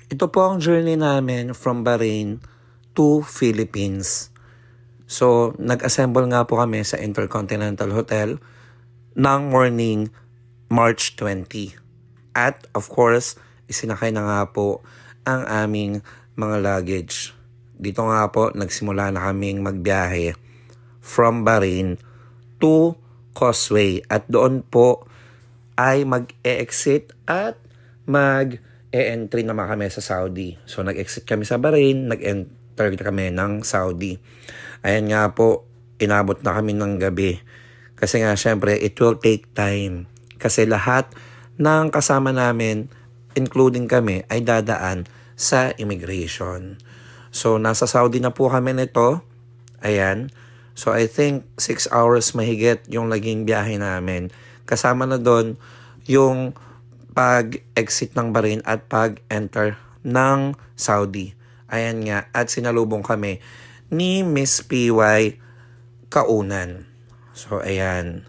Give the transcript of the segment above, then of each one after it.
Ito po ang journey namin from Bahrain to Philippines. So, nag-assemble nga po kami sa Intercontinental Hotel ng morning March 20. At of course, isinakay na nga po ang aming mga luggage. Dito nga po, nagsimula na kaming magbiyahe from Bahrain to Causeway. At doon po ay mag-e-exit at mag-e-entry naman kami sa Saudi. So nag-exit kami sa Bahrain, nag-enter kami ng Saudi. Ayan nga po, inabot na kami ng gabi. Kasi nga syempre, it will take time. Kasi lahat ng kasama namin, including kami, ay dadaan sa immigration. So nasa Saudi na po kami nito. Ayan. So I think 6 hours mahigit yung naging biyahe namin. Kasama na doon yung pag-exit ng Bahrain at pag-enter ng Saudi. Ayan nga. At sinalubong kami ni Miss PY Kaunan. So ayan.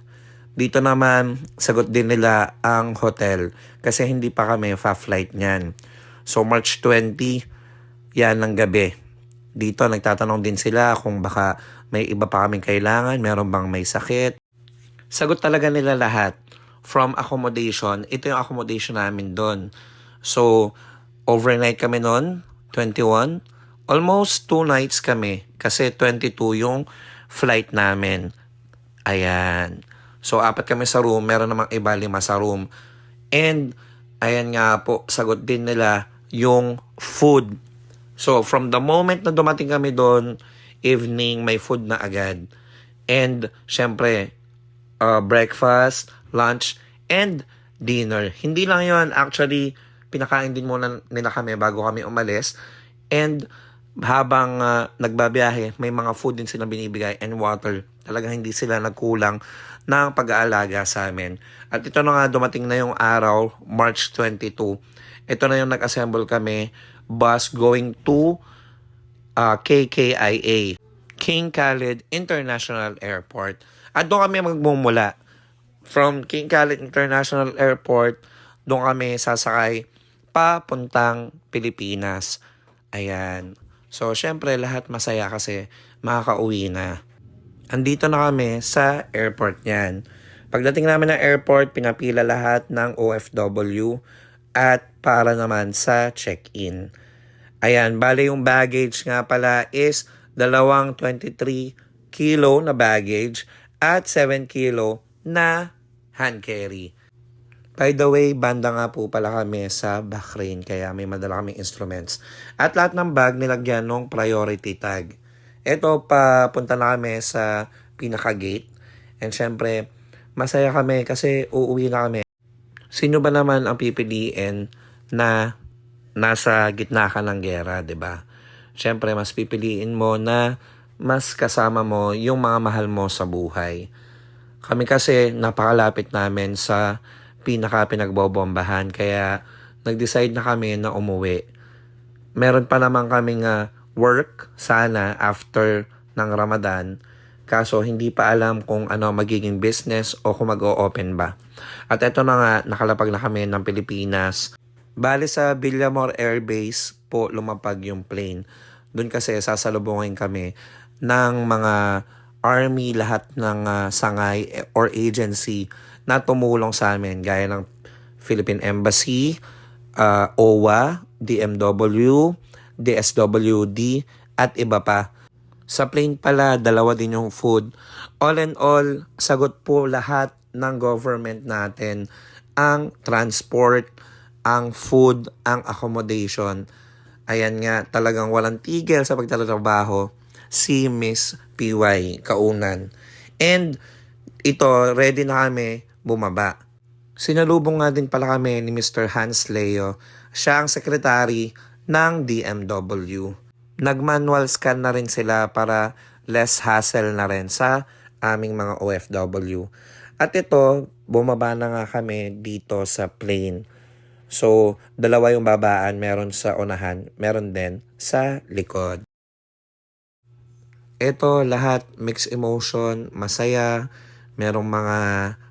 Dito naman, sagot din nila ang hotel kasi hindi pa kami fa-flight niyan. So March 20, yan ng gabi. Dito nagtatanong din sila kung baka may iba pa kaming kailangan, meron bang may sakit. Sagot talaga nila lahat. From accommodation, ito yung accommodation namin doon. So, overnight kami noon, 21. Almost 2 nights kami kasi 22 yung flight namin. Ayan. So, 4 kami sa room, meron namang iba 5 sa room. And, ayan nga po, sagot din nila yung food. So, from the moment na dumating kami doon, evening, may food na agad. And, syempre, breakfast, lunch, and dinner. Hindi lang yon, actually, pinakain din muna nila kami bago kami umalis. And, habang nagbabiyahe, may mga food din sila binibigay and water. Talagang hindi sila nagkulang ng pag-aalaga sa amin. At ito na nga, dumating na yung araw, March 22. Ito na yung nag-assemble kami, bus going to KKIA, King Khalid International Airport. At doon kami magmumula. From King Khalid International Airport, doon kami sasakay papuntang Pilipinas. Ayan. So, syempre, lahat masaya kasi makakauwi na. Andito na kami sa airport niyan. Pagdating namin ng airport, pinapila lahat ng OFW at para naman sa check-in. Ayan, bale yung baggage nga pala is 23 kilo na baggage at 7 kilo na hand carry. By the way, banda nga po pala kami sa Bahrain kaya may madala kaming instruments. At lahat ng bag nilagyan ng priority tag. Ito, papunta na kami sa pinaka-gate. And syempre, masaya kami kasi uuwi na kami. Sino ba naman ang pipiliin na nasa gitna ka ng gera, 'di ba? Syempre, mas pipiliin mo na mas kasama mo yung mga mahal mo sa buhay. Kami kasi napakalapit namin sa pinaka-pinagbobombahan kaya nag-decide na kami na umuwi. Meron pa naman kaming work sana after ng Ramadan kaso hindi pa alam kung ano magiging business o kung mag-o-open ba. At eto na nga, nakalapag na kami ng Pilipinas. Bali sa Villamor Air Base po lumapag yung plane. Doon kasi sasalubungin kami ng mga army, lahat ng sangay or agency na tumulong sa amin gaya ng Philippine Embassy, OWA, DMW, DSWD at iba pa. Sa plane pala, 2 din yung food. All in all, sagot po lahat ng government natin ang transport, ang food, ang accommodation. Ayan nga, talagang walang tigil sa pagtatrabaho si Miss PY Kaunan. And ito, ready na kami bumaba. Sinalubong nga din pala kami ni Mr. Hans Leo. Siya ang sekretary ng DMW. Nag-manual scan na rin sila para less hassle na rin sa aming mga OFW. At ito, bumaba na nga kami dito sa plane. So, 2 yung babaan, meron sa unahan, meron din sa likod. Ito lahat, mixed emotion, masaya, merong mga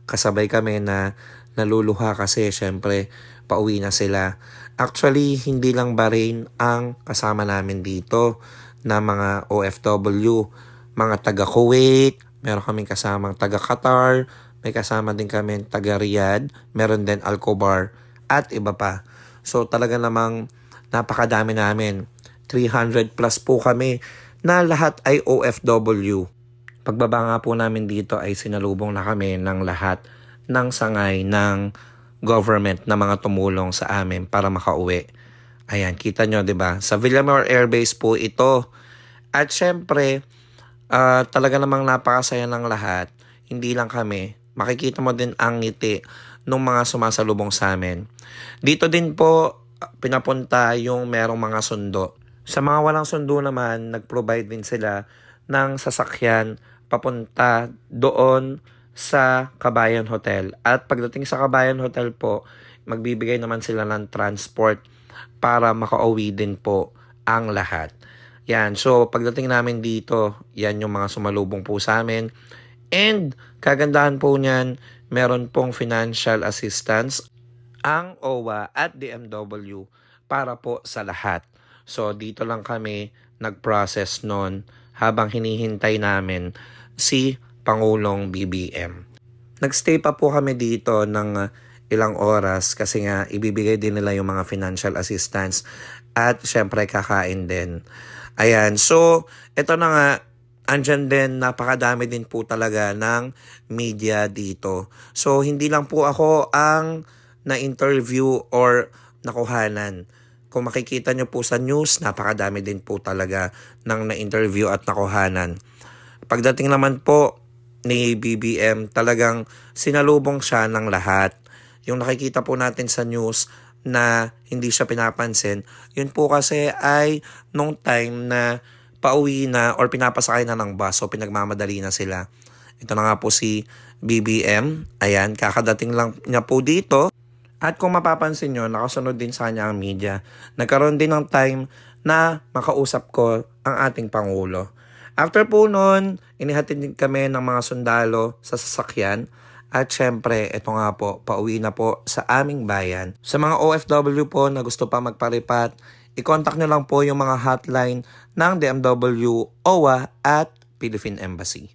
kasabay kami na naluluha kasi syempre pauwi na sila. Actually, hindi lang Bahrain ang kasama namin dito na mga OFW, mga taga Kuwait, meron kaming kasamang taga Qatar, may kasama din kami taga Riyadh, meron din Al Khobar at iba pa. So talaga namang napakadami namin. 300 plus po kami na lahat ay OFW. Pagbaba nga po namin dito ay sinalubong na kami ng lahat ng sangay ng government na mga tumulong sa amin para makauwi. Ayan, kita nyo, 'di ba? Sa Villamor Air Base po ito. At syempre, talaga namang napakasaya ng lahat. Hindi lang kami. Makikita mo din ang ngiti ng mga sumasalubong sa amin. Dito din po pinapunta yung merong mga sundo. Sa mga walang sundo naman, nag-provide din sila ng sasakyan papunta doon sa Kabayan Hotel. At pagdating sa Kabayan Hotel po, magbibigay naman sila ng transport para makauwi din po ang lahat. Yan, so pagdating namin dito, yan yung mga sumalubong po sa amin. And kagandahan po niyan, meron pong financial assistance ang OWA at DMW para po sa lahat. So dito lang kami nag-process nun habang hinihintay namin si Pangulong BBM. Nagstay pa po kami dito ng ilang oras kasi nga ibibigay din nila yung mga financial assistance at syempre kakain din. Ayan, so ito na nga, andyan din, napakadami din po talaga ng media dito. So hindi lang po ako ang na-interview or nakuhanan. Kung makikita nyo po sa news, napakadami din po talaga ng na-interview at nakuhanan. Pagdating naman po ni BBM, talagang sinalubong siya ng lahat. Yung nakikita po natin sa news na hindi siya pinapansin, yun po kasi ay nung time na pauwi na or pinapasakay na ng bus o pinagmamadali na sila. Ito na nga po si BBM. Ayan, kakadating lang niya po dito. At kung mapapansin nyo, nakasunod din sa kanya ang media. Nagkaroon din ng time na makausap ko ang ating Pangulo. After po nun, inihatid din kami ng mga sundalo sa sasakyan. At syempre, ito nga po, pauwi na po sa aming bayan. Sa mga OFW po na gusto pa magparipat, i-contact nyo lang po yung mga hotline ng DMW, OWA at Philippine Embassy.